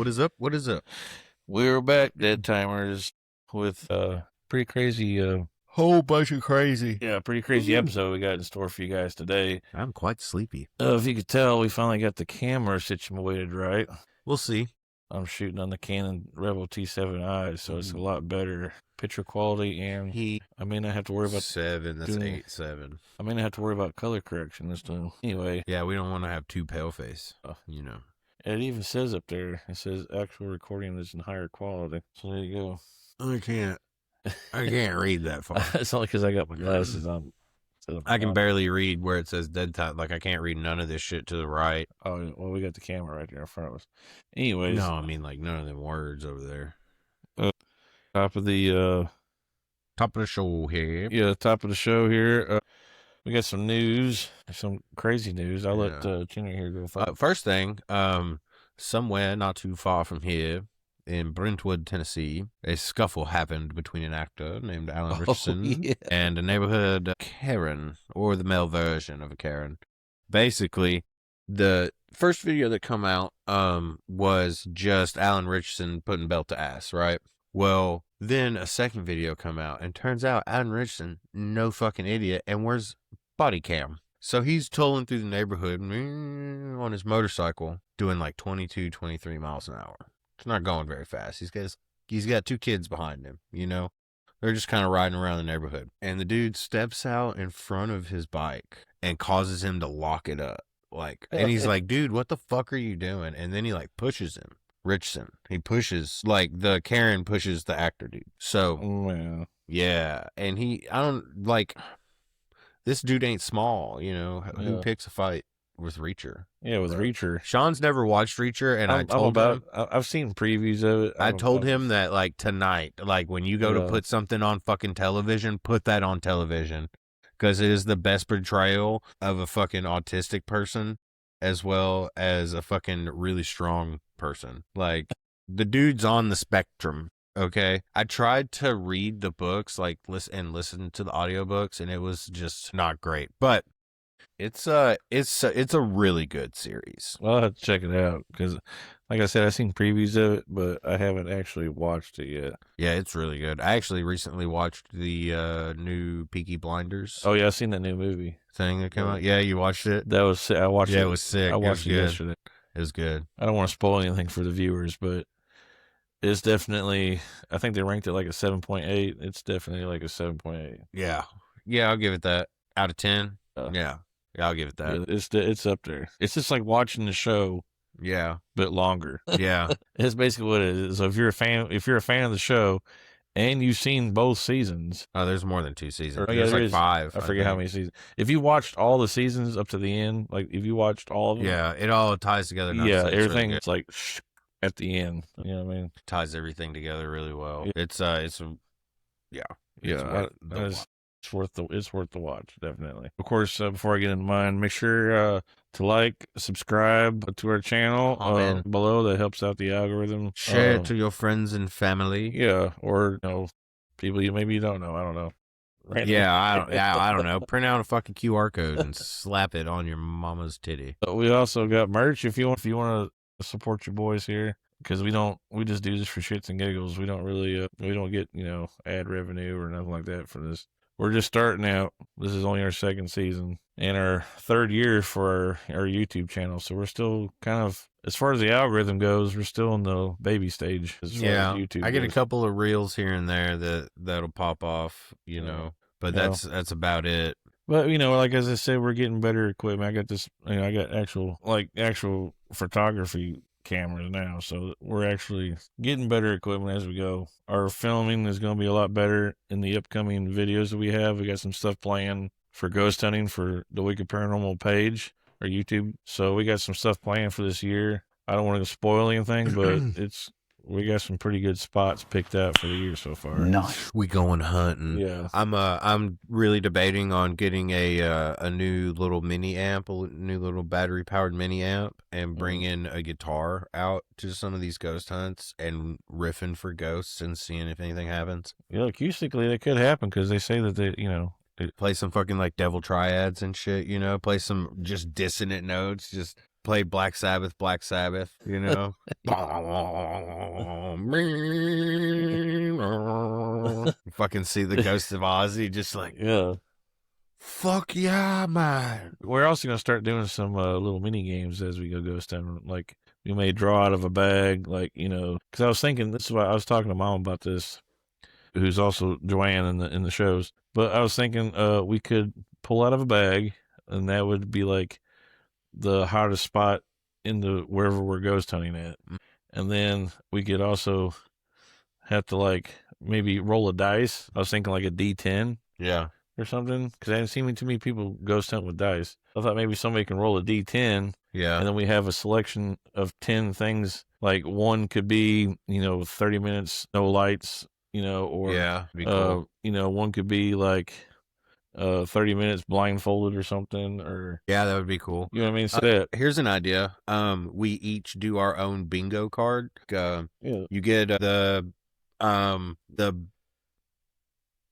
What is up? What is up? We're back, Dead Timers, with pretty crazy, Whole bunch of crazy. pretty crazy episode we got in store for you guys today. I'm quite sleepy. If you could tell, we finally got the camera situated right. We'll see. I'm shooting on the Canon Rebel T7i, so it's a lot better picture quality, and I may not have to worry about 7. That's 8.7. I may not have to worry about color correction this time. Anyway, Yeah, we don't want to have too pale face. You know. it even says up there. It says actual recording is in higher quality. So there you go. I can't read that far. It's only because I got my glasses on. I can barely read where it says dead time. Like, I can't read none of this shit to the right. Oh, well, we got the camera right there in front of us. Anyways. No, I mean, like, none of them words over there. Top of the show here. Yeah, top of the show here. We got some news, some crazy news. I'll let Chenry here go first. First thing, somewhere not too far from here, in Brentwood, Tennessee, a scuffle happened between an actor named Alan Richardson and a neighborhood Karen, or the male version of a Karen. Basically, the first video that come out was just Alan Richardson putting belt to ass, right? Well, then a second video come out, and turns out Alan Richardson, no fucking idiot, and wears body cam. So he's tolling through the neighborhood on his motorcycle, doing like 22, 23 miles an hour. It's not going very fast. He's got 2 kids behind him, you know? They're just kind of riding around the neighborhood. And the dude steps out in front of his bike and causes him to lock it up. And he's like, dude, what the fuck are you doing? And then he like pushes him. Richardson. He pushes, like, the Karen pushes the actor dude. So, yeah. And this dude ain't small, you know? Who picks a fight with Reacher? Yeah, with Reacher. Sean's never watched Reacher, and I told him. I've seen previews of it. I told him that, like, tonight, like, when you go to put something on fucking television, put that on television. Because it is the best portrayal of a fucking autistic person, as well as a fucking really strong person. Like, the dude's on the spectrum, okay? I tried to read the books, like, listen to the audiobooks, and it was just not great. But it's a really good series. Well, I'll have to check it out, because, like I said, I've seen previews of it, but I haven't actually watched it yet. Yeah, it's really good. I actually recently watched the new Peaky Blinders. Oh, yeah, I've seen that new movie thing that came out. Yeah, you watched it? That was sick. I watched it. Yeah, it was sick. I watched it yesterday. It was good. I don't want to spoil anything for the viewers, but it's definitely, I think they ranked it like a 7.8. It's definitely like a 7.8. Yeah. Yeah, I'll give it that. Out of 10? Yeah, I'll give it that. Yeah, it's up there. It's just like watching the show. Yeah. But longer. Yeah. It's basically what it is. So if you're a fan of the show and you've seen both seasons. Oh, there's more than 2 seasons. There's like 5. I forget how many seasons. If you watched all the seasons up to the end, like if you watched all of them. Yeah, it all ties together. Yeah, everything it's like at the end. You know what I mean? It ties everything together really well. Yeah. It's worth the watch, definitely. Of course, before I get into mine, make sure to like, subscribe to our channel below. That helps out the algorithm. Share it to your friends and family. Yeah, or people you don't know. I don't know. Right? Yeah, I don't know. Print out a fucking QR code and slap it on your mama's titty. We also got merch if you want to support your boys here. Because we just do this for shits and giggles. We don't really, we don't get, ad revenue or nothing like that for this. We're just starting out. This is only our 2nd season and our 3rd year for our YouTube channel. So we're still kind of, as far as the algorithm goes, we're still in the baby stage. As far as YouTube I get goes. A couple of reels here and there that'll pop off, but that's about it. But, like as I said, we're getting better equipment. I got this, I got actual photography cameras now, so we're actually getting better equipment as we go. Our filming is going to be a lot better in the upcoming videos that we have. We got some stuff planned for ghost hunting for the Wicked Paranormal page or YouTube, so we got some stuff planned for this year. I don't want to spoil anything, but we got some pretty good spots picked out for the year so far. Nice. We going hunting. Yeah. I'm really debating on getting a new little mini amp, a new little battery powered mini amp, and bringing a guitar out to some of these ghost hunts and riffing for ghosts and seeing if anything happens. Acoustically that could happen because they say that they, play some fucking like devil triads and shit, play some just dissonant notes, just play Black Sabbath, you know? Fucking see the ghost of Ozzy just like, Yeah. fuck yeah, man. We're also going to start doing some little mini games as we go ghost hunting. Like, we may draw out of a bag, like, you know, because I was thinking, this is why I was talking to Mom about this, who's also Joanne in the shows. But I was thinking we could pull out of a bag, and that would be like the hottest spot in the wherever we're ghost hunting at. And then we could also have to like maybe roll a dice. I was thinking like a D10. Yeah. Or something, because I haven't seen too many people ghost hunt with dice. I thought maybe somebody can roll a D10. Yeah. And then we have a selection of 10 things. Like one could be, you know, 30 minutes, no lights, you know, or, yeah, be cool. You know, one could be like 30 minutes blindfolded or something, or. Yeah, that would be cool. You know what I mean? So here's an idea. We each do our own bingo card. Yeah. You get the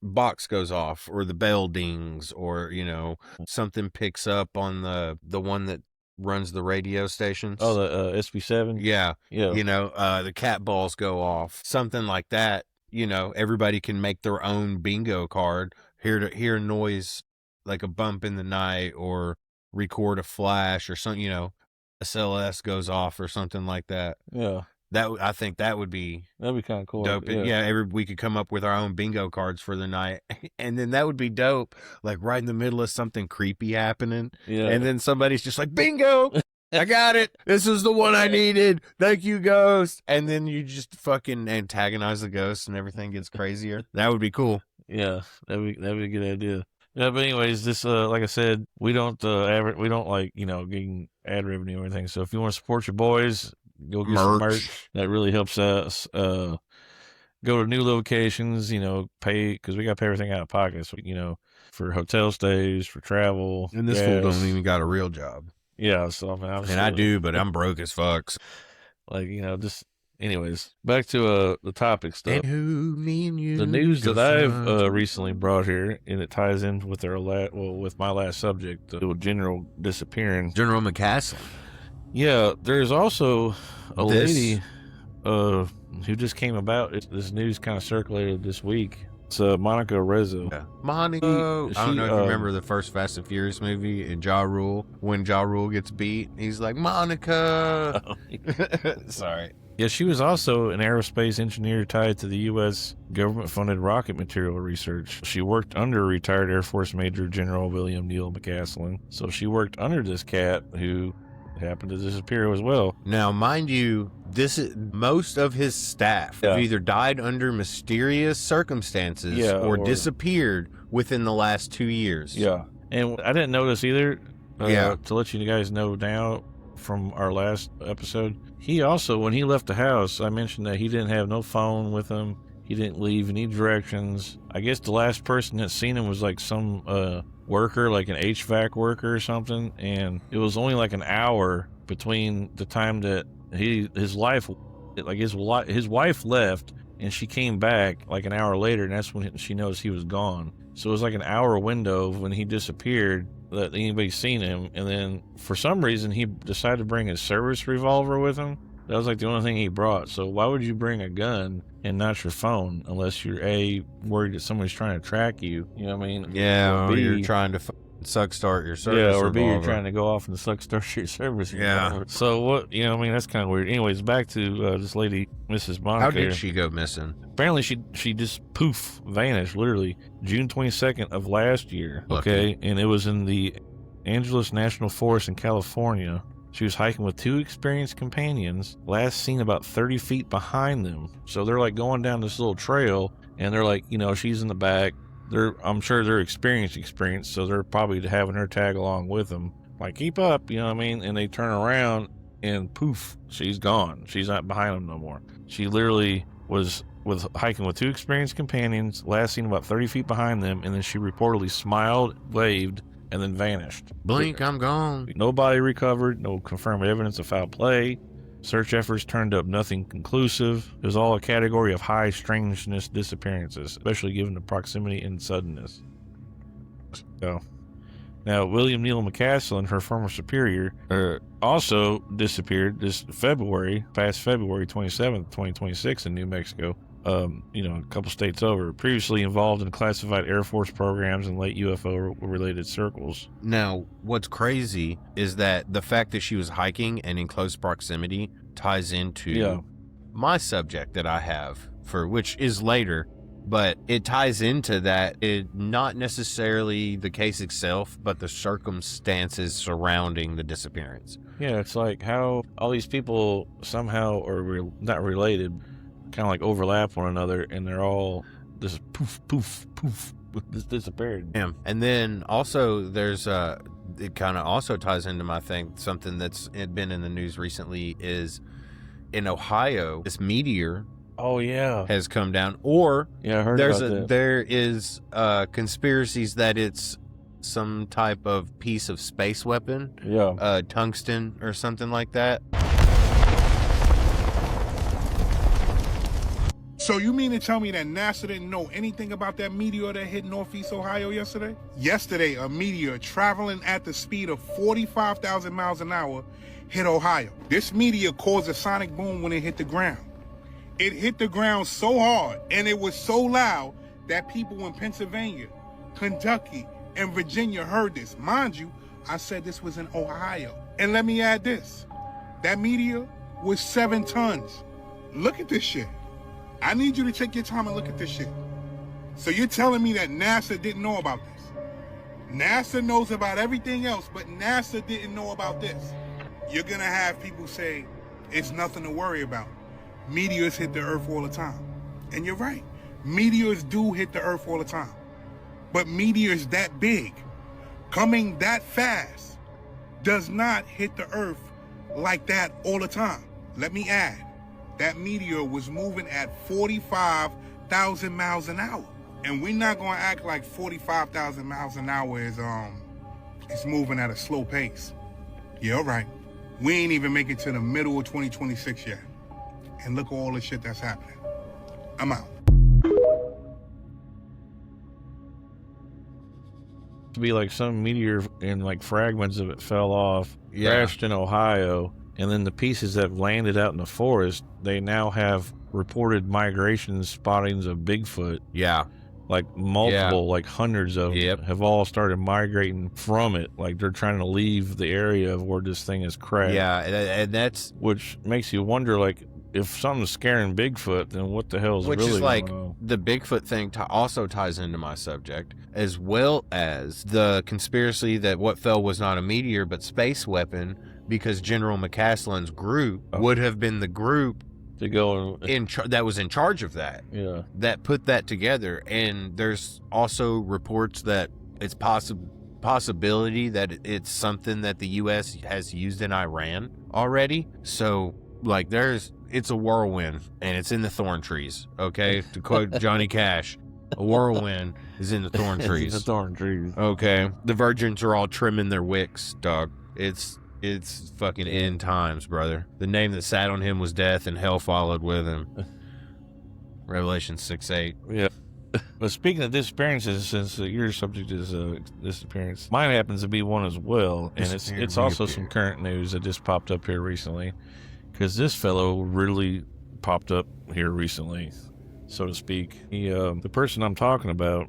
box goes off, or the bell dings, or, you know, something picks up on the one that runs the radio stations. Oh, the SB7? Yeah. Yeah. You know, the cat balls go off, something like that. You know, everybody can make their own bingo card, hear noise like a bump in the night, or record a flash, or something, you know, SLS goes off or something like that. Yeah. I think that'd be kind of cool. Dope. Yeah, we could come up with our own bingo cards for the night, and then that would be dope. Like right in the middle of something creepy happening, and then somebody's just like, "Bingo, I got it. This is the one I needed. Thank you, ghost." And then you just fucking antagonize the ghost, and everything gets crazier. That would be cool. Yeah, that'd be a good idea. Yeah, but anyways, this like I said, we don't like, you know, getting ad revenue or anything. So if you want to support your boys, go get some merch. That really helps us go to new locations, you know, pay, because we got to pay everything out of pocket. So, you know, for hotel stays, for travel. And this fool don't even got a real job. Yeah, so I mean, I do, but I'm broke as fuck. Like, you know, just anyways, back to the topic stuff. And who, me and you. The news that I've recently brought here, and it ties in with with my last subject, the general disappearing. General McCaslin. Yeah, there's also a lady who just came about. This news kind of circulated this week. It's Monica Rizzo. Yeah. Monica. I don't know if you remember the first Fast and Furious movie in Ja Rule. When Ja Rule gets beat, he's like, Monica. Sorry. Yeah, she was also an aerospace engineer tied to the U.S. government-funded rocket material research. She worked under retired Air Force Major General William Neal McCaslin. So she worked under this cat who happened to disappear as well. Now, mind you, most of his staff have either died under mysterious circumstances or disappeared within the last 2 years. Yeah, and I didn't notice either. To let you guys know now from our last episode, he also, when he left the house, I mentioned that he didn't have no phone with him. He didn't leave any directions. I guess the last person that seen him was like some worker, like an HVAC worker or something, and it was only like an hour between the time that his wife left and she came back like an hour later, and that's when she noticed he was gone. So it was like an hour window when he disappeared that anybody seen him, and then for some reason he decided to bring his service revolver with him. That was like the only thing he brought. So why would you bring a gun and not your phone unless you're worried that somebody's trying to track you? You know what I mean? Yeah, or you're trying to suck start your service revolver. B, you're trying to go off and suck start your service revolver. So what, you know what I mean? That's kind of weird. Anyways, back to this lady, Mrs. Monica. How did she go missing? Apparently she just poof, vanished, literally, June 22nd of last year. Lucky. Okay, and it was in the Angeles National Forest in California. She was hiking with two experienced companions, last seen about 30 feet behind them. So they're like going down this little trail, and they're like, you know, she's in the back. I'm sure they're experienced, so they're probably having her tag along with them. Like, keep up, you know what I mean? And they turn around, and poof, she's gone. She's not behind them no more. She literally was hiking with two experienced companions, last seen about 30 feet behind them, and then she reportedly smiled, waved, and then vanished. Blink, I'm gone. Nobody recovered, no confirmed evidence of foul play. Search efforts turned up nothing conclusive. It was all a category of high strangeness disappearances, especially given the proximity and suddenness. So, Now, William Neal McCaslin, her former superior, also disappeared this February, past February 27th, 2026 in New Mexico. A couple states over, previously involved in classified Air Force programs and late UFO-related circles. Now, what's crazy is that the fact that she was hiking and in close proximity ties into my subject that I have, for which is later, but it ties into that. It not necessarily the case itself, but the circumstances surrounding the disappearance. Yeah, it's like how all these people somehow are not related, kind of like overlap one another, and they're all just poof, poof, poof, just disappeared. Yeah. And then also there's it kind of also ties into my thing. Something that's been in the news recently is in Ohio, this meteor has come down, or I heard about that. There is conspiracies that it's some type of piece of space weapon, tungsten or something like that. So you mean to tell me that NASA didn't know anything about that meteor that hit Northeast Ohio yesterday? Yesterday, a meteor traveling at the speed of 45,000 miles an hour hit Ohio. This meteor caused a sonic boom when it hit the ground. It hit the ground so hard and it was so loud that people in Pennsylvania, Kentucky, and Virginia heard this. Mind you, I said this was in Ohio. And let me add this. That meteor was 7 tons. Look at this shit. I need you to take your time and look at this shit. So you're telling me that NASA didn't know about this? NASA knows about everything else, but NASA didn't know about this. You're gonna have people say, it's nothing to worry about. Meteors hit the earth all the time. And you're right. Meteors do hit the earth all the time. But meteors that big, coming that fast, does not hit the earth like that all the time. Let me add. That meteor was moving at 45,000 miles an hour. And we're not gonna act like 45,000 miles an hour is it's moving at a slow pace. Yeah, right. We ain't even make it to the middle of 2026 yet. And look at all the shit that's happening. I'm out. To be like some meteor and like fragments of it fell off, crashed in Ohio, and then the pieces that landed out in the forest, they now have reported migration spottings of Bigfoot. Yeah. Like multiple, like hundreds of them have all started migrating from it. Like they're trying to leave the area of where this thing is crashed. Yeah, and that's... Which makes you wonder, like, if something's scaring Bigfoot, then what the hell is really is like going on? The Bigfoot thing also ties into my subject, as well as the conspiracy that what fell was not a meteor but space weapon, because General McCaslin's group would have been the group to go that was in charge of that. Yeah, that put that together. And there's also reports that it's possibility that it's something that the U.S. has used in Iran already. So like it's a whirlwind and it's in the thorn trees. Okay, to quote Johnny Cash, a whirlwind is in the thorn trees. The thorn trees. Okay, the virgins are all trimming their wicks, dog. It's fucking end times, brother. The name that sat on him was death, and hell followed with him. Revelation 6:8. Yeah. But speaking of disappearances, since your subject is disappearance, mine happens to be one as well, and it's also some current news that just popped up here recently, because this fellow really popped up here recently, so to speak. The person I'm talking about,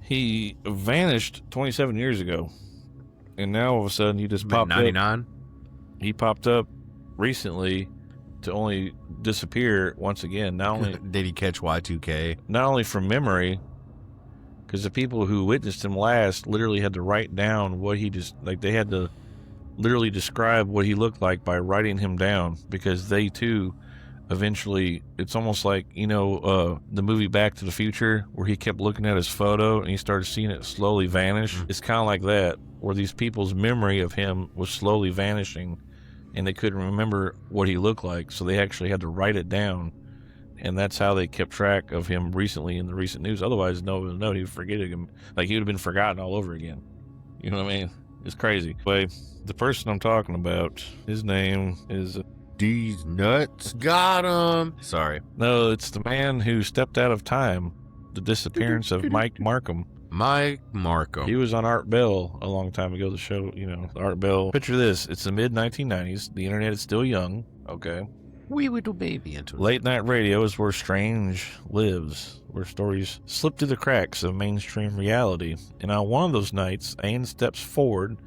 he vanished 27 years ago. And now all of a sudden he just popped 99? up. He popped up recently to only disappear once again. Not only did he catch Y2K? Not only from memory, because the people who witnessed him last literally had to write down what he just, like, they had to literally describe what he looked like by writing him down, because they too eventually, it's almost like, the movie Back to the Future, where he kept looking at his photo and he started seeing it slowly vanish. It's kind of like that, where these people's memory of him was slowly vanishing and they couldn't remember what he looked like, so they actually had to write it down, and that's how they kept track of him recently in the recent news. Otherwise, no one would know. He would forget him. Like, he would have been forgotten all over again. You know what I mean? It's crazy. But the person I'm talking about, his name is... These nuts got him. Sorry. No, it's the man who stepped out of time. The disappearance of Mike Marcum. Mike Marcum. He was on Art Bell a long time ago, the show, Art Bell. Picture this. It's the mid-1990s. The internet is still young, okay? Wee little baby internet. Late night radio is where strange lives, where stories slip through the cracks of mainstream reality. And on one of those nights, Ain steps forward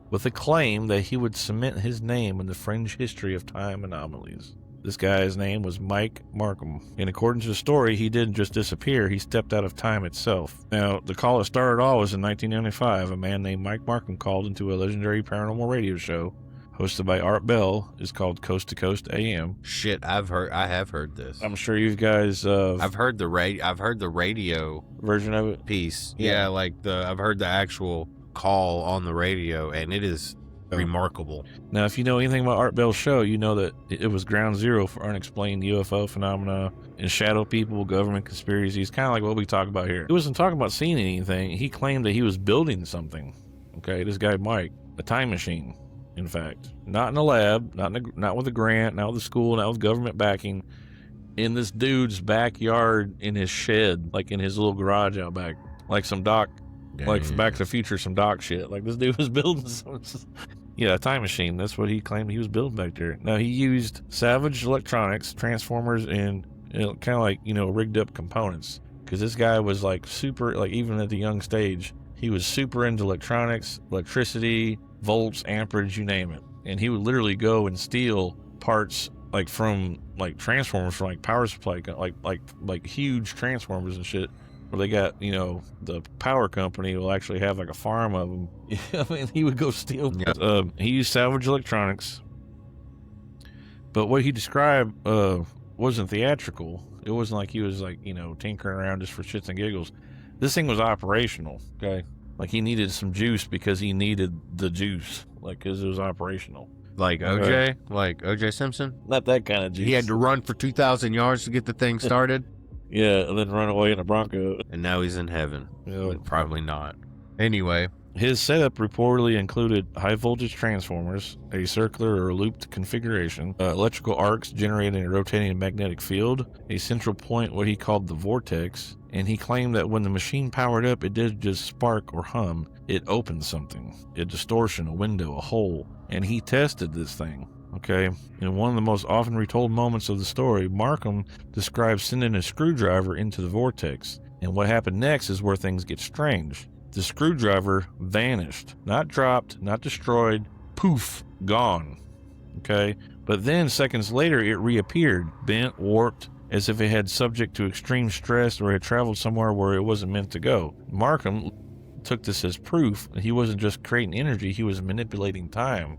with a claim that he would cement his name in the fringe history of time anomalies. This guy's name was Mike Marcum. And according to the story, he didn't just disappear, he stepped out of time itself. Now, the call that started all was in 1995. A man named Mike Marcum called into a legendary paranormal radio show hosted by Art Bell. Is called Coast to Coast AM. Shit, I have heard this. I'm sure you guys I've heard the radio version of it. Piece. Yeah, I've heard the actual call on the radio, and it is remarkable. Now, if you know anything about Art Bell's show, you know that it was ground zero for unexplained UFO phenomena and shadow people, government conspiracies, kind of like what we talk about here. He wasn't talking about seeing anything. He claimed that he was building something. Okay, this guy Mike, a time machine. In fact, not in a lab, not with a grant, not with a school, not with government backing. In this dude's backyard, in his shed, like in his little garage out back, like some doc, like Back to the Future, some doc shit. Like this dude was building some, a time machine. That's what he claimed he was building back there. Now he used salvaged electronics, transformers, and kind of like rigged up components. Because this guy was like super, like even at the young stage, he was super into electronics, electricity, volts, amperage, you name it. And he would literally go and steal parts like from like transformers from like power supply, like huge transformers and shit, where they got, the power company will actually have like a farm of them. I mean, he would go steal. Yeah. He used salvage electronics, but what he described wasn't theatrical. It wasn't like he was like, tinkering around just for shits and giggles. This thing was operational, okay? Like he needed some juice because he needed the juice, like because it was operational. Like OJ? Like OJ Simpson? Not that kind of juice. He had to run for 2,000 yards to get the thing started? Yeah, and then run away in a Bronco. And now he's in heaven. Yeah. But probably not. Anyway. His setup reportedly included high voltage transformers, a circular or looped configuration, electrical arcs generating a rotating magnetic field, a central point, what he called the vortex, and he claimed that when the machine powered up, it didn't just spark or hum, it opened something, a distortion, a window, a hole, and he tested this thing. Okay, in one of the most often retold moments of the story, Marcum describes sending a screwdriver into the vortex, and what happened next is where things get strange. The screwdriver vanished, not dropped, not destroyed, poof, gone. Okay, but then seconds later it reappeared, bent, warped, as if it had subject to extreme stress or had traveled somewhere where it wasn't meant to go. Marcum took this as proof that he wasn't just creating energy, he was manipulating time.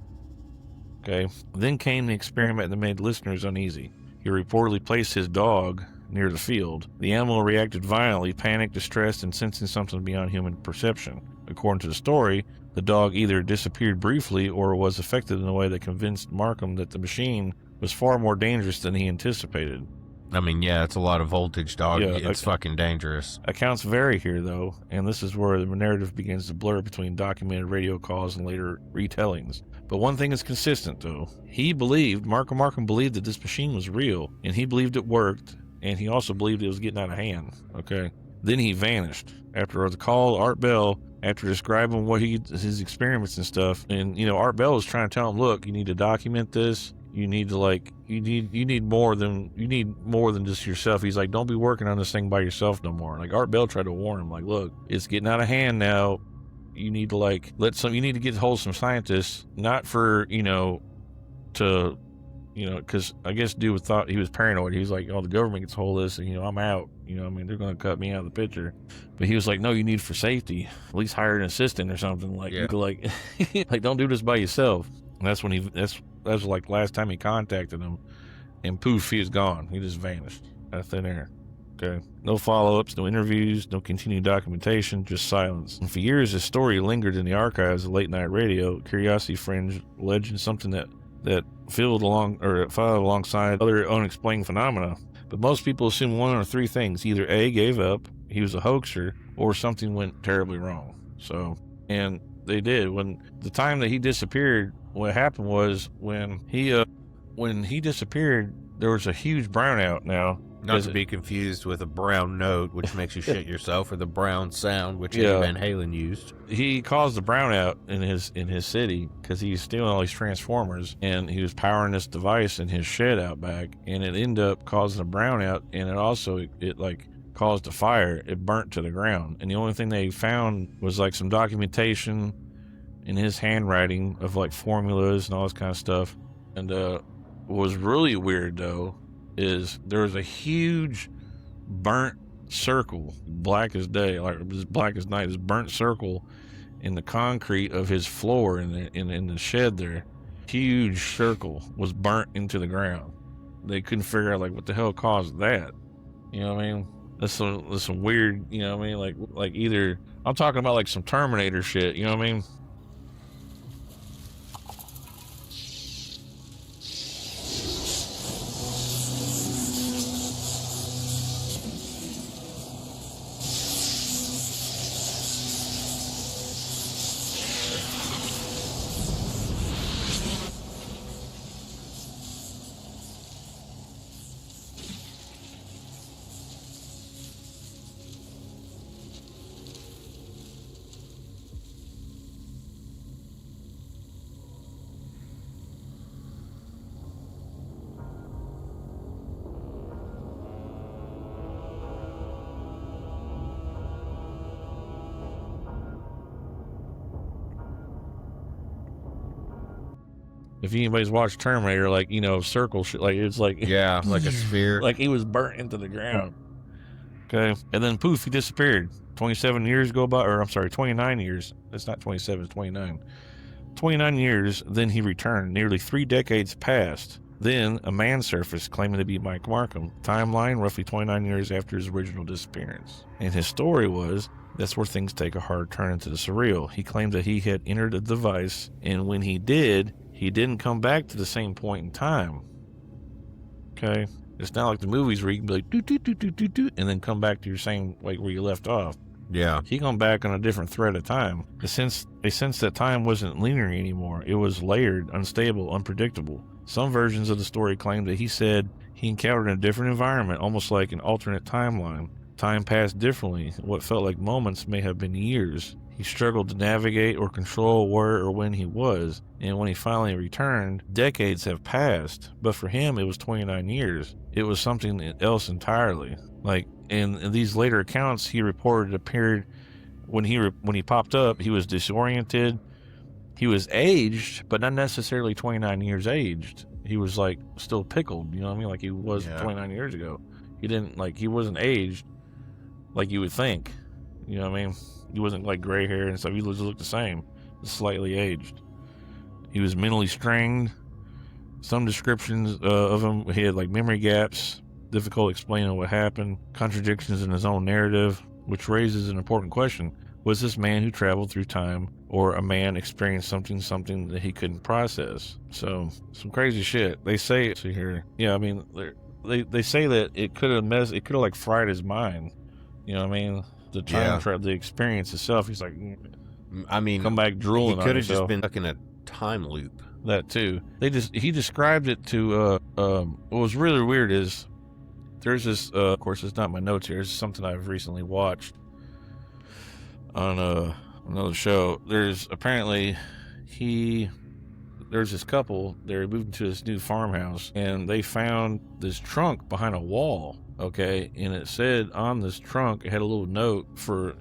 Okay, then came the experiment that made listeners uneasy. He reportedly placed his dog near the field. The animal reacted violently, panicked, distressed, and sensing something beyond human perception. According to the story, the dog either disappeared briefly or was affected in a way that convinced Marcum that the machine was far more dangerous than he anticipated. I mean, yeah, it's a lot of voltage, dog. Yeah, it's fucking dangerous. Accounts vary here, though, and this is where the narrative begins to blur between documented radio calls and later retellings. But one thing is consistent, though. Marcum believed that this machine was real, and he believed it worked, and he also believed it was getting out of hand, okay? Then he vanished. After the call, Art Bell, after describing his experiments and stuff, and, Art Bell was trying to tell him, look, you need to document this. You need to you need more than just yourself. He's like, don't be working on this thing by yourself no more. Like Art Bell tried to warn him, like, look, it's getting out of hand now. You need to you need to get hold of some scientists, not for, because I guess dude thought he was paranoid. He was like, oh, the government gets hold of this and, I'm out. They're going to cut me out of the picture. But he was like, no, you need for safety. At least hire an assistant or something. Don't do this by yourself. And that's when that was like last time he contacted him, and poof, he was gone. He just vanished out of thin air. Okay. No follow-ups, no interviews, no continued documentation, just silence. And for years, his story lingered in the archives of late night radio, curiosity fringe, legend, something that followed alongside other unexplained phenomena. But most people assume one or three things. Either A, gave up, he was a hoaxer, or something went terribly wrong. And they did. When the time that he disappeared, what happened was when he disappeared, there was a huge brownout now, Not to be confused with a brown note, which makes you shit yourself, or the brown sound, which Eddie Van Halen used. He caused the brownout in his city because he was stealing all these transformers, and he was powering this device in his shed out back, and it ended up causing a brownout, and it also like caused a fire. It burnt to the ground, and the only thing they found was like some documentation in his handwriting of like formulas and all this kind of stuff. And what was really weird though is there was a huge burnt circle, black as day, like as black as night, this burnt circle in the concrete of his floor in the shed there. Huge circle was burnt into the ground. They couldn't figure out like what the hell caused that. You know what I mean? That's some weird, you know what I mean? Like either, I'm talking about like some Terminator shit, you know what I mean? If anybody's watched Terminator, like, you know, circle shit, like, it's like... Yeah, like a sphere. Like he was burnt into the ground. Okay. And then poof, he disappeared. 27 years go by, or I'm sorry, 29 years. It's not 27, it's 29. 29 years, then he returned. Nearly 3 decades passed. Then a man surfaced claiming to be Mike Marcum. Timeline, roughly 29 years after his original disappearance. And his story was, that's where things take a hard turn into the surreal. He claimed that he had entered a device, and when he did, he didn't come back to the same point in time. Okay? It's not like the movies where you can be like, do, and then come back to your same, like, where you left off. Yeah. He come back on a different thread of time. They sensed that time wasn't linear anymore. It was layered, unstable, unpredictable. Some versions of the story claim that he said he encountered a different environment, almost like an alternate timeline. Time passed differently. What felt like moments may have been years. He struggled to navigate or control where or when he was, and when he finally returned, decades have passed, but for him it was 29 years. It was something else entirely. Like, in these later accounts, he reported a period when he popped up, he was disoriented, he was aged, but not necessarily 29 years aged. He was like still pickled, you know what I mean? Like he was 29 years ago. He wasn't aged like you would think, you know what I mean? He wasn't like gray hair and stuff. He just looked the same, slightly aged. He was mentally strained. Some descriptions of him, he had like memory gaps, difficult explaining what happened, contradictions in his own narrative, which raises an important question. Was this man who traveled through time, or a man experienced something that he couldn't process? So, some crazy shit. They say, see here, yeah, I mean, they say that it could have like fried his mind. You know what I mean? The time travel, the experience itself. He's like, I mean, come back drooling. He could have just been stuck in a time loop. That too. He described it to. What was really weird is there's this. Of course, it's not my notes here. It's something I've recently watched on another show. There's apparently there's this couple. They're moving to this new farmhouse, and they found this trunk behind a wall. Okay, and it said on this trunk, it had a little note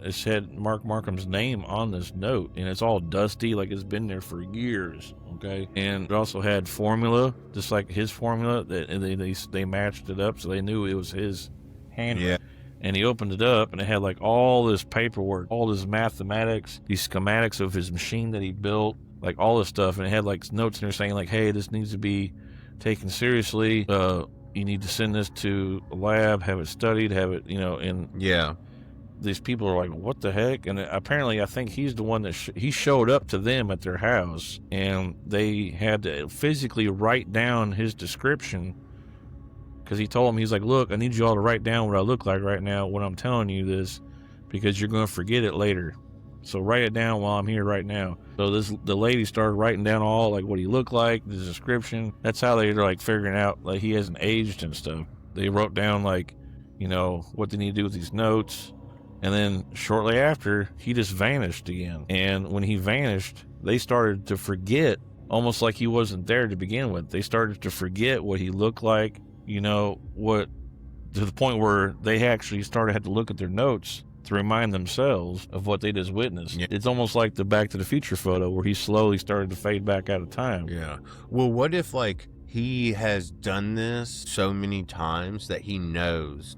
it said Mark Marcum's name on this note, and it's all dusty, like it's been there for years. Okay, and it also had formula, just like his formula, and they matched it up, so they knew it was his handwriting. Yeah. And he opened it up, and it had like all this paperwork, all this mathematics, these schematics of his machine that he built, like all this stuff, and it had like notes in there saying like, hey, this needs to be taken seriously. You need to send this to a lab, have it studied, have it, you know, and these people are like, what the heck? And apparently I think he's the one that he showed up to them at their house, and they had to physically write down his description, because he told them, he's like, look, I need you all to write down what I look like right now when I'm telling you this, because you're going to forget it later. So write it down while I'm here right now. So the lady started writing down all like what he looked like, the description. That's how they're like figuring out like he hasn't aged and stuff. they wrote down, like, what they need to do with these notes. And then shortly after, he just vanished again. And when he vanished, they started to forget, almost like he wasn't there to begin with. They started to forget what he looked like, what, to the point where they actually had to look at their notes to remind themselves of what they just witnessed. Yeah. It's almost like the Back to the Future photo where he slowly started to fade back out of time. Yeah. Well, what if, like, he has done this so many times that he knows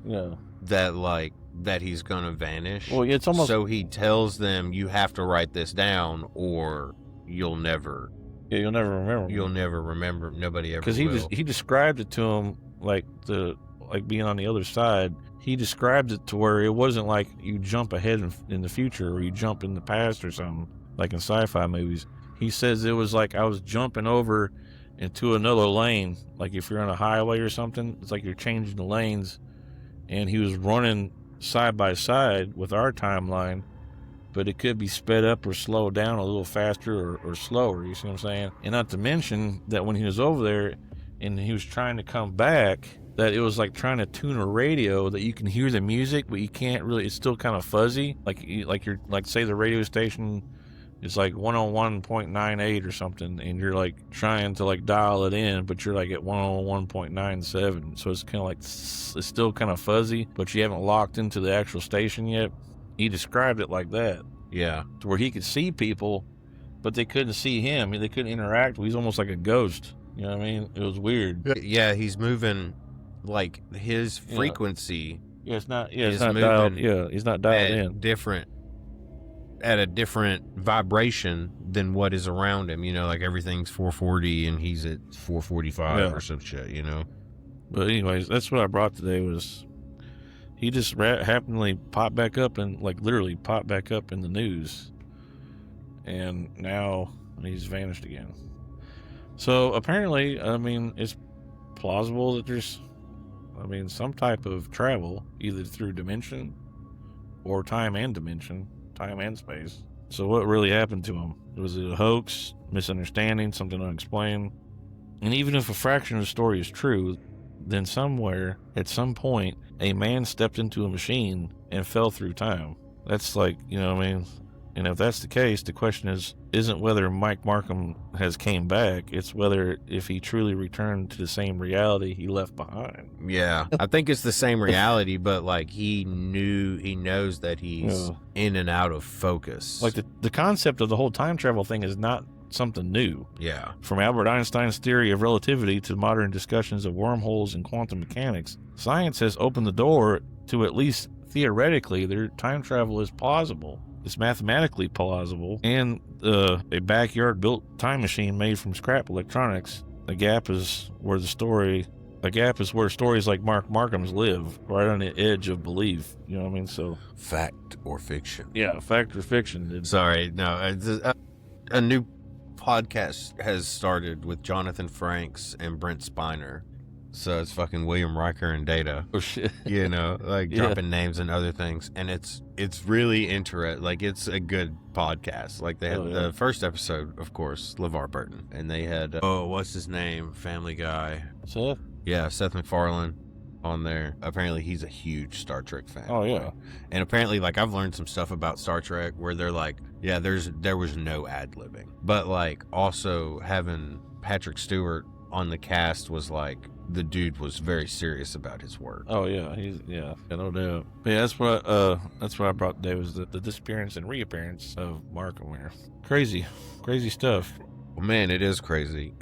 that, like, that he's going to vanish? Well, it's almost... So he tells them, you have to write this down or you'll never... Yeah, you'll never remember. You'll never remember. Nobody ever will. Because he described it to him like being on the other side. He described it to where it wasn't like you jump ahead in the future or you jump in the past or something, like in sci-fi movies. He says it was like I was jumping over into another lane. Like if you're on a highway or something, it's like you're changing the lanes. And he was running side by side with our timeline, but it could be sped up or slowed down a little faster or slower. You see what I'm saying? And not to mention that when he was over there and he was trying to come back, that it was like trying to tune a radio that you can hear the music, but you can't really, it's still kind of fuzzy. Like you're like, say the radio station is like 101.98 or something, and you're like trying to like dial it in, but you're like at 101.97. So it's kind of like, it's still kind of fuzzy, but you haven't locked into the actual station yet. He described it like that. Yeah. To where he could see people, but they couldn't see him. I mean, they couldn't interact. He's almost like a ghost. You know what I mean? It was weird. Yeah, he's moving, like, his frequency. Yeah, it's not dialed. Yeah, he's not dialed in. At a different vibration than what is around him. Like everything's 440 and he's at 445 or some shit, But anyways, that's what I brought today was... He just happenly popped back up and literally popped back up in the news. And now he's vanished again. So apparently, it's plausible that there's, some type of travel either through dimension or time and space. So what really happened to him? Was it a hoax, misunderstanding, something unexplained? And even if a fraction of the story is true, then somewhere, at some point, a man stepped into a machine and fell through time. That's like, And if that's the case, the question isn't whether Mike Marcum has came back, it's whether if he truly returned to the same reality he left behind. Yeah. I think it's the same reality, but like he knows that he's in and out of focus. Like the concept of the whole time travel thing is not something new. Yeah. From Albert Einstein's theory of relativity to modern discussions of wormholes and quantum mechanics, science has opened the door to, at least theoretically, their time travel is plausible. It's mathematically plausible, and a backyard-built time machine made from scrap electronics. A gap is where stories like Marcum's live, right on the edge of belief. You know what I mean? So, fact or fiction? Yeah, fact or fiction. Sorry, no. A new podcast has started with Jonathan Franks and Brent Spiner. So it's fucking William Riker and Data. Oh shit. Dropping names and other things. And it's really interesting. Like, it's a good podcast. Like, they had the first episode, of course, LeVar Burton. And they had, what's his name? Family Guy. Seth? Yeah, Seth MacFarlane on there. Apparently he's a huge Star Trek fan. Oh yeah. And apparently, like, I've learned some stuff about Star Trek where they're like, yeah, there was no ad-libbing. But like, also having Patrick Stewart on the cast was like, the dude was very serious about his work. Oh yeah, no doubt. But yeah, that's what I brought today was the disappearance and reappearance of Marcum. Crazy stuff. Well, man, it is crazy.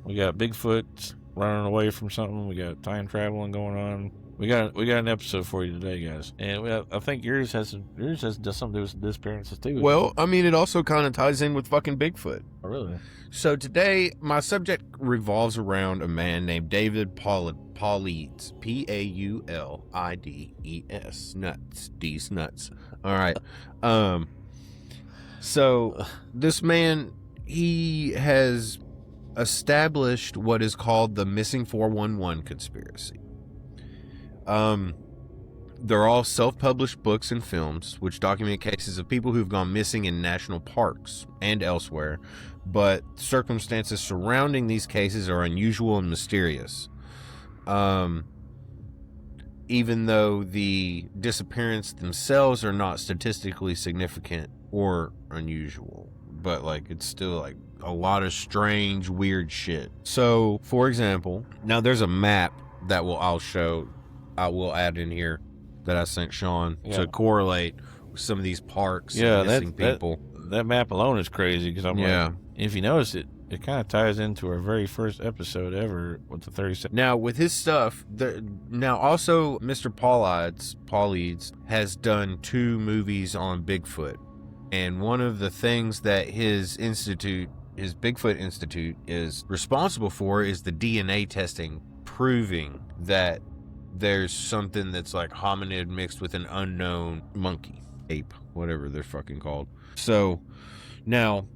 We got Bigfoot running away from something. We got time traveling going on. We got an episode for you today, guys. And I think yours has something to do with disappearances too. Well, I mean, it also kind of ties in with fucking Bigfoot. Oh, really? So today, my subject revolves around a man named David Paulides. Paulides. Nuts. D's nuts. All right. So this man, he has established what is called the Missing 411 conspiracy. They're all self-published books and films which document cases of people who've gone missing in national parks and elsewhere, but circumstances surrounding these cases are unusual and mysterious. even though the disappearance themselves are not statistically significant or unusual. But, like, it's still, like, a lot of strange, weird shit. So, for example, now there's a map that I will add in here that I sent Sean to correlate with some of these parks and missing people. That map alone is crazy, because I'm like, if you notice it kind of ties into our very first episode ever with the 37. Now, with his stuff, now also Mr. Paulides has done 2 movies on Bigfoot. And one of the things that his Bigfoot Institute is responsible for is the DNA testing, proving that there's something that's like hominid mixed with an unknown monkey, ape, whatever they're fucking called. So now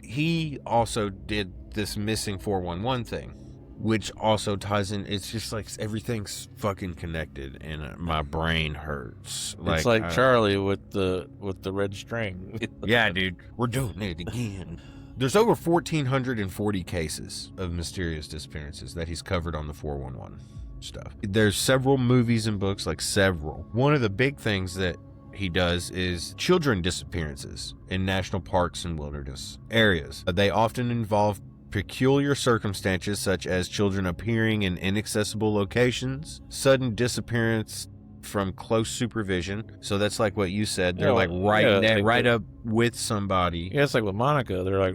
he also did this missing 411 thing, which also ties in. It's just like everything's fucking connected, and my brain hurts. It's like Charlie with the red string. Yeah, dude, we're doing it again. There's over 1,440 cases of mysterious disappearances that he's covered on the 411 stuff. There's several movies and books, like several. One of the big things that he does is children disappearances in national parks and wilderness areas. They often involve peculiar circumstances, such as children appearing in inaccessible locations, sudden disappearance from close supervision. So that's like what you said. They're right up with somebody. Yeah, it's like with Monica. They're like,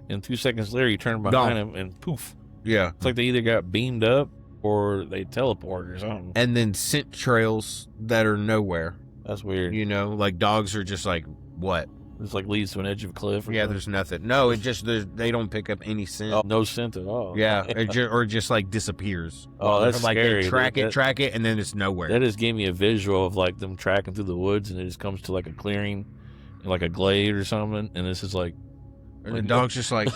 and 2 seconds later, you turn behind him and poof. Yeah. It's like they either got beamed up or they teleport or something. And then scent trails that are nowhere. That's weird. You know, like dogs are just like, what? It's like leads to an edge of a cliff. Or something. There's nothing. No, it just, they don't pick up any scent. Oh, no scent at all. Yeah, or just like disappears. Oh, that's like scary. They track it, and then it's nowhere. That just gave me a visual of like them tracking through the woods, and it just comes to like a clearing, like a glade or something, and this is like, and the dog's just like,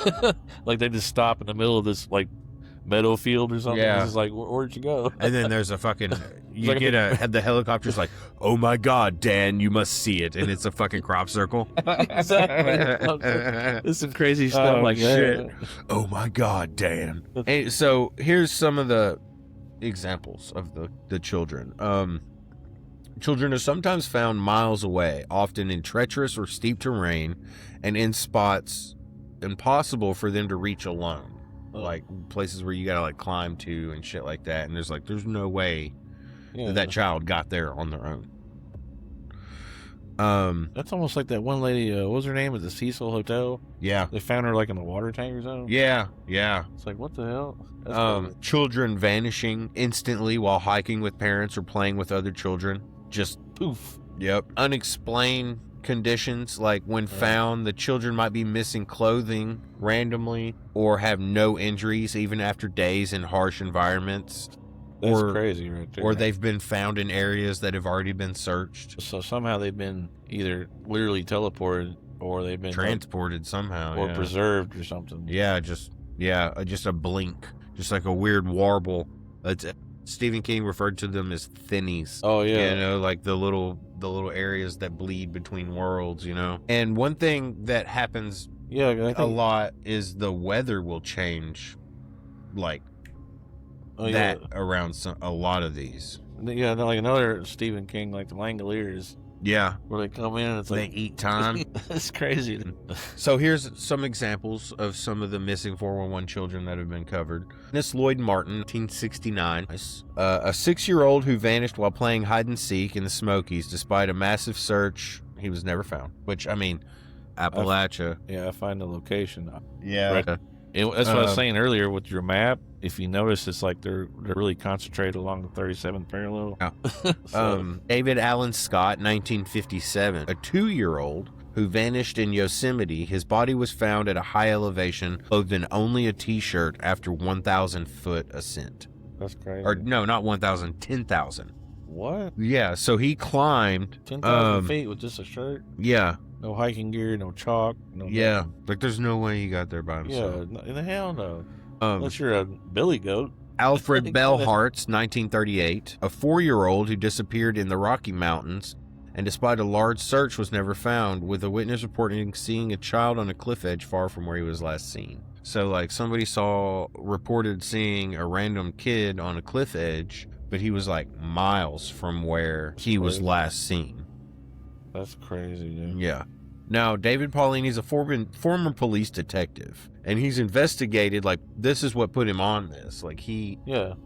like they just stop in the middle of this like meadow field or something. Yeah. It's just like, where'd you go? And then there's a fucking, you get the helicopter's like, oh my God, Dan, you must see it. And it's a fucking crop circle. Exactly. It's some crazy stuff like shit. that. Oh my God, Dan. Hey, so here's some of the examples of the children. Children are sometimes found miles away, often in treacherous or steep terrain and in spots impossible for them to reach alone. Like places where you gotta like climb to and shit like that, and there's no way that child got there on their own. That's almost like that one lady, what was her name, at the Cecil Hotel? Yeah. They found her like in a water tank or something? Yeah. It's like, what the hell? Children vanishing instantly while hiking with parents or playing with other children. Just poof. Yep. Unexplained conditions, like when found, the children might be missing clothing randomly or have no injuries even after days in harsh environments. That's crazy right there. Or they've been found in areas that have already been searched. So somehow they've been either literally teleported or they've been transported somehow. Or preserved or something. Just a blink. Just like a weird warble. Stephen King referred to them as thinnies. Oh yeah. You know, like the little areas that bleed between worlds, you know. And one thing that happens a lot is the weather will change like around a lot of these. Yeah, like another Stephen King, like the Langoliers. Yeah. Where they come in and it's like they eat time. It's crazy. So here's some examples of some of the missing 411 children that have been covered. Miss Lloyd Martin, 1969. A 6-year-old who vanished while playing hide and seek in the Smokies. Despite a massive search, he was never found. Which, I mean, Appalachia. I find the location. Yeah. Right. That's what I was saying earlier with your map. If you notice, it's like they're really concentrated along the 37th parallel. Yeah. David Allen Scott, 1957, a 2-year-old who vanished in Yosemite. His body was found at a high elevation, clothed in only a t-shirt after 1,000-foot ascent. That's crazy. Or no, not 1,000, 10,000. What? Yeah, so he climbed 10,000 feet with just a shirt. Yeah. No hiking gear, no chalk, no. Yeah, nothing. like there's no way he got there by himself. Yeah, in the hell no. Unless you're a billy goat. Alfred Bellhartz, 1938, a 4-year-old who disappeared in the Rocky Mountains and despite a large search was never found, with a witness reporting seeing a child on a cliff edge far from where he was last seen. So like somebody reported seeing a random kid on a cliff edge, but he was like miles from where he was last seen. That's crazy, dude. Yeah. Now, David Paulides is a former police detective, and he's investigated, like, this is what put him on this. Like, he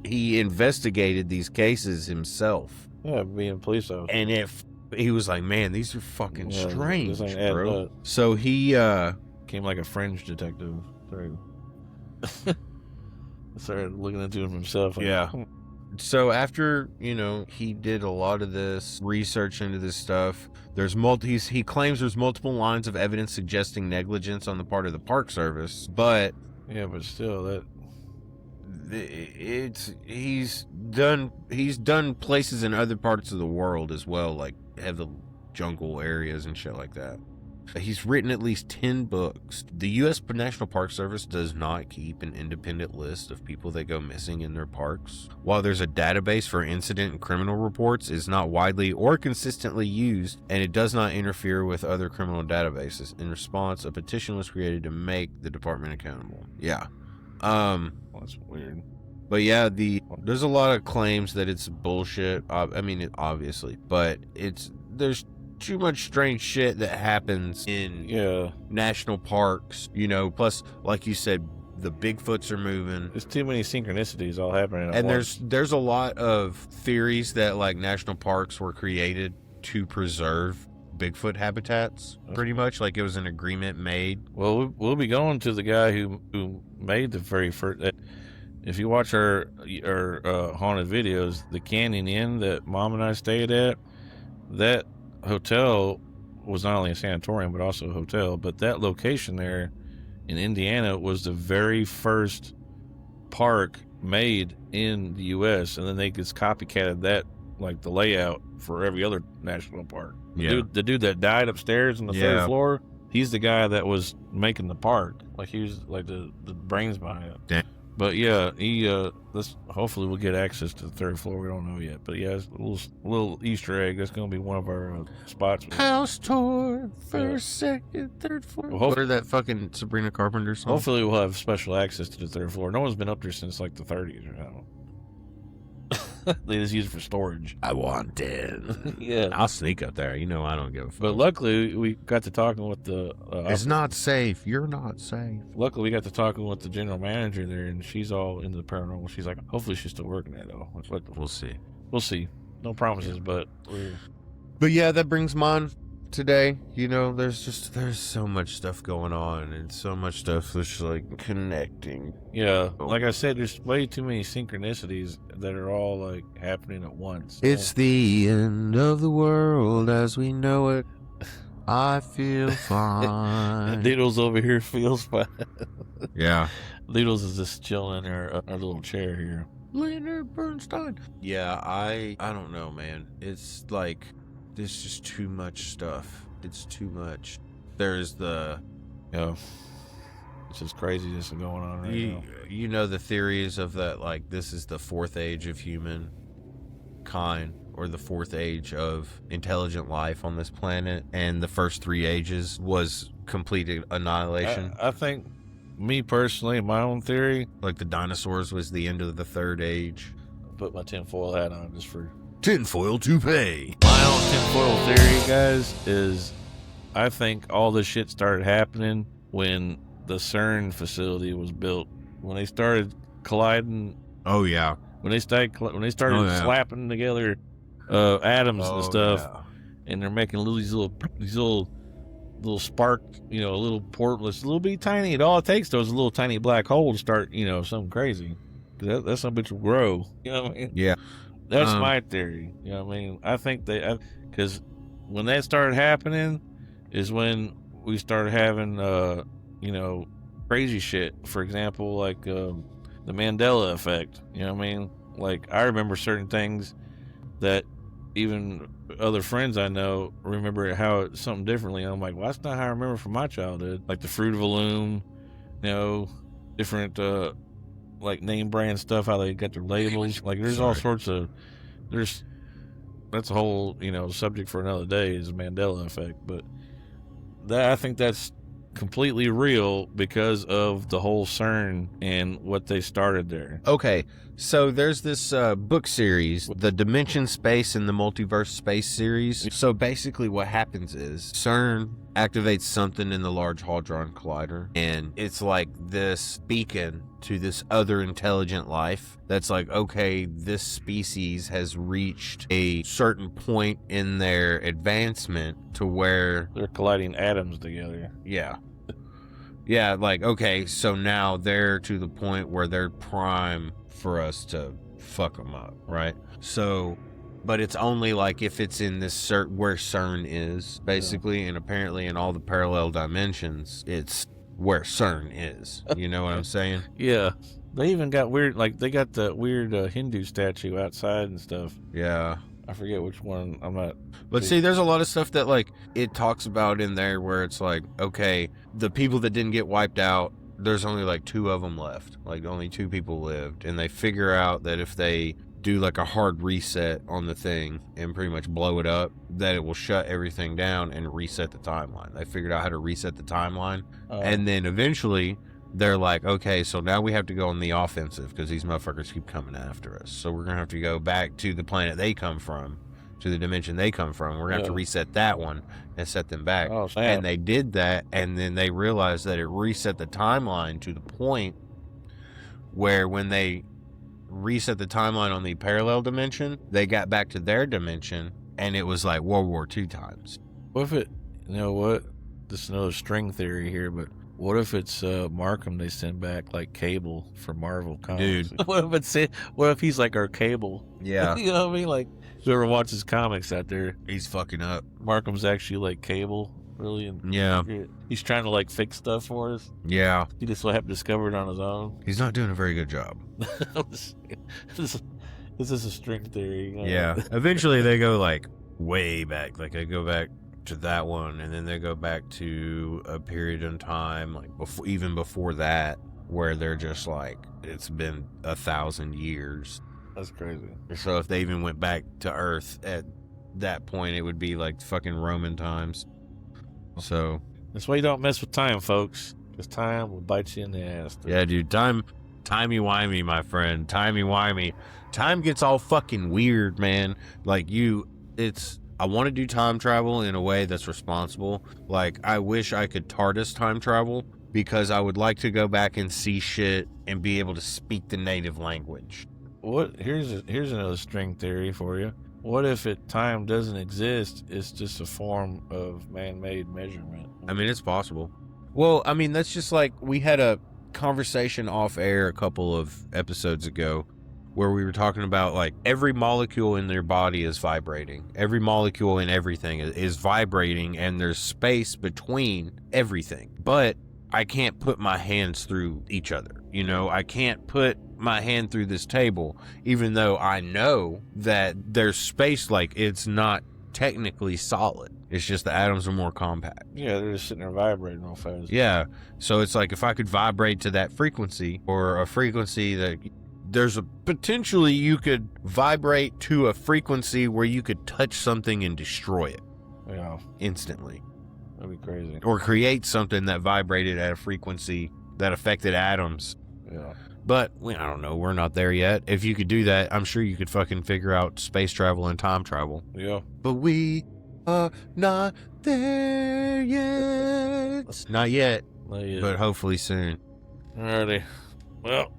investigated these cases himself. Yeah, being a police officer. And he was like, man, these are fucking strange, bro. Up. So he came like a fringe detective. Started looking into him himself. Like, yeah. So after, he did a lot of this research into this stuff, he claims there's multiple lines of evidence suggesting negligence on the part of the Park Service, but still he's done places in other parts of the world as well, like heavy jungle areas and shit like that. He's written at least 10 books. The U.S. National Park Service does not keep an independent list of people that go missing in their parks. While there's a database for incident and criminal reports, it's not widely or consistently used, and it does not interfere with other criminal databases. In response, a petition was created to make the department accountable. Yeah. That's weird. But yeah, there's a lot of claims that it's bullshit. I mean, obviously, but there's too much strange shit that happens in national parks, plus, like you said, the Bigfoots are moving. There's too many synchronicities all happening at and once. There's a lot of theories that, like, national parks were created to preserve Bigfoot habitats, pretty much, like it was an agreement made. Well, we'll be going to the guy who made the very first. If you watch our haunted videos, the Canyon Inn that Mom and I stayed at, that hotel was not only a sanatorium but also a hotel. But that location there in Indiana was the very first park made in the U.S. and then they just copycatted that, like the layout for every other national park. The dude that died upstairs on the third floor, he's the guy that was making the park. Like he was like the brains behind it. Damn. But yeah, hopefully we'll get access to the third floor. We don't know yet. But yeah, it's a little Easter egg. That's going to be one of our spots. House tour, first, second, third floor. Well, what are that fucking Sabrina Carpenter song? Hopefully we'll have special access to the third floor. No one's been up there since like the 30s or something. They just use it for storage. I want it. Yeah. I'll sneak up there. I don't give a fuck. But luckily, we got to talking with the... it's not safe. You're not safe. Luckily, we got to talking with the general manager there, and she's all into the paranormal. She's like, hopefully she's still working there, though. We'll see. We'll see. No promises, but... But yeah, that brings mine today. There's so much stuff going on, and so much stuff that's like connecting. Yeah, like I said, there's way too many synchronicities that are all like happening at once. It's the end of the world as we know it. I feel fine. Needles over here feels fine. Yeah. Needles is just chilling in our little chair here. Leonard Bernstein. Yeah, I don't know, man. It's like, there's just too much stuff. It's too much. There's the... It's just craziness going on right now. You know the theories of that, like, this is the fourth age of human kind, or the fourth age of intelligent life on this planet, and the first three ages was complete annihilation. I think, me personally, my own theory... Like, the dinosaurs was the end of the third age. I'll put my tinfoil hat on just for... Tinfoil toupee. My own tinfoil theory, guys, is I think all this shit started happening when the CERN facility was built. When they started colliding. Oh yeah. When they started slapping together atoms and stuff, and they're making these little spark, a little portless, a little bit tiny. And all it takes though is a little tiny black hole to start, something crazy. That some bitch will grow. You know what I mean? Yeah. That's my theory. You know what I mean? I think because when that started happening is when we started having, crazy shit. For example, like the Mandela effect. You know what I mean? Like, I remember certain things that even other friends I know remember how it's something differently. And I'm like, well, that's not how I remember from my childhood. Like the Fruit of the Loom, different... like name brand stuff, how they got their labels. Like there's all sorts of that's a whole subject for another day, is the Mandela effect. But I think that's completely real because of the whole CERN and what they started there. Okay, So there's this book series, the Dimension Space and the Multiverse Space series. So basically what happens is CERN activates something in the Large Hadron Collider, and it's like this beacon to this other intelligent life that's like, okay, this species has reached a certain point in their advancement to where they're colliding atoms together. Yeah. Yeah, like, okay, so now they're to the point where they're prime for us to fuck them up, right? So, but it's only like if it's in this where CERN is, basically, and apparently in all the parallel dimensions, it's where CERN is. You know what I'm saying? Yeah. They even got weird, like, they got the weird Hindu statue outside and stuff. Yeah. I forget which one. I'm not. But see, there's a lot of stuff that, like, it talks about in there where it's like, okay, the people that didn't get wiped out, there's only like 2 of them left. Like, only 2 people lived. And they figure out that if they do like a hard reset on the thing and pretty much blow it up, that it will shut everything down and reset the timeline. They figured out how to reset the timeline. And then eventually they're like, okay, so now we have to go on the offensive because these motherfuckers keep coming after us. So we're going to have to go back to the planet they come from, to the dimension they come from. We're going to have to reset that one and set them back. And they did that, and then they realized that it reset the timeline to the point where when they reset the timeline on the parallel dimension, they got back to their dimension, and it was like World War II times. What if it, you know what, this is another string theory here, but what if it's Marcum they send back like Cable for Marvel comics? Dude. What if he's like our Cable? Yeah. You know what I mean? Like, whoever watches comics out there, He's fucking up. Marcum's actually like Cable, really. And Yeah. he's trying to like fix stuff for us. Yeah. He just happened to discover it on his own. He's not doing a very good job. This is a string theory. You know? Yeah. Eventually they go like way back. Like they go back to that one, and then they go back to a period in time like even before that, where they're just like, it's been 1,000 years. That's crazy. So if they even went back to Earth at that point, it would be like fucking Roman times. So that's why you don't mess with time, folks, because time will bite you in the ass. yeah, dude, timey-wimey, my friend, timey-wimey. Time gets all fucking weird, man. Like I want to do time travel in a way that's responsible. Like, I wish I could TARDIS time travel, because I would like to go back and see shit and be able to speak the native language. Here's another string theory for you. What if time doesn't exist? It's just a form of man-made measurement. I mean, it's possible. Well, I mean, that's just like, we had a conversation off air a couple of episodes ago where we were talking about like every molecule in their body is vibrating. Every molecule in everything is vibrating, and there's space between everything. But I can't put my hands through each other. You know, I can't put my hand through this table, even though I know that there's space, like it's not technically solid. It's just the atoms are more compact. Yeah, they're just sitting there vibrating real fast. Yeah. So it's like if I could vibrate to that frequency, or a frequency that there's a potentially you could vibrate to a frequency where you could touch something and destroy it. Yeah. Instantly. That'd be crazy. Or create something that vibrated at a frequency that affected atoms. Yeah. But I don't know. We're not there yet. If you could do that, I'm sure you could fucking figure out space travel and time travel. Yeah. But we are not there yet. Not yet. Not yet. But hopefully soon. Alrighty. Well,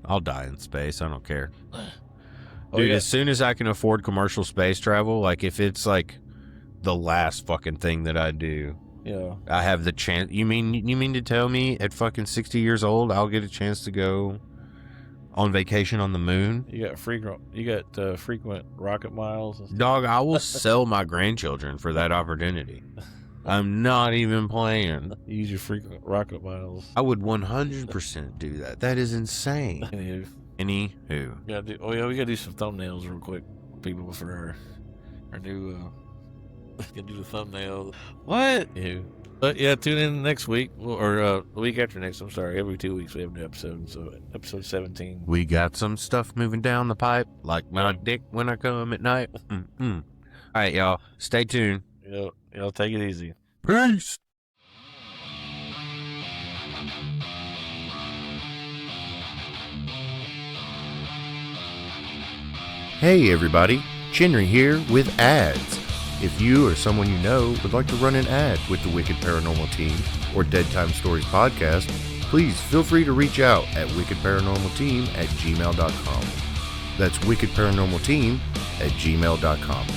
I'll die in space. I don't care. Oh, Dude, yeah. as soon as I can afford commercial space travel, like if it's like the last fucking thing that I do, yeah. I have the chance. You mean to tell me at fucking 60 years old, I'll get a chance to go on vacation on the moon? You got frequent rocket miles. And stuff. Dog, I will sell my grandchildren for that opportunity. I'm not even playing. Use your frequent rocket miles. I would 100% do that. That is insane. Anywho. We gotta do some thumbnails real quick, people, for our new gotta do the thumbnail. What? Yeah. But yeah, tune in next week, or the week after next. I'm sorry, every 2 weeks we have a new episode. So episode 17. We got some stuff moving down the pipe, like my dick when I come at night. All right, y'all. Stay tuned. Y'all take it easy. Peace. Hey everybody, Chenry here with ads. If you or someone you know would like to run an ad with the Wicked Paranormal Team or Dead Time Stories podcast, please feel free to reach out at wickedparanormalteam@gmail.com. That's wickedparanormalteam@gmail.com.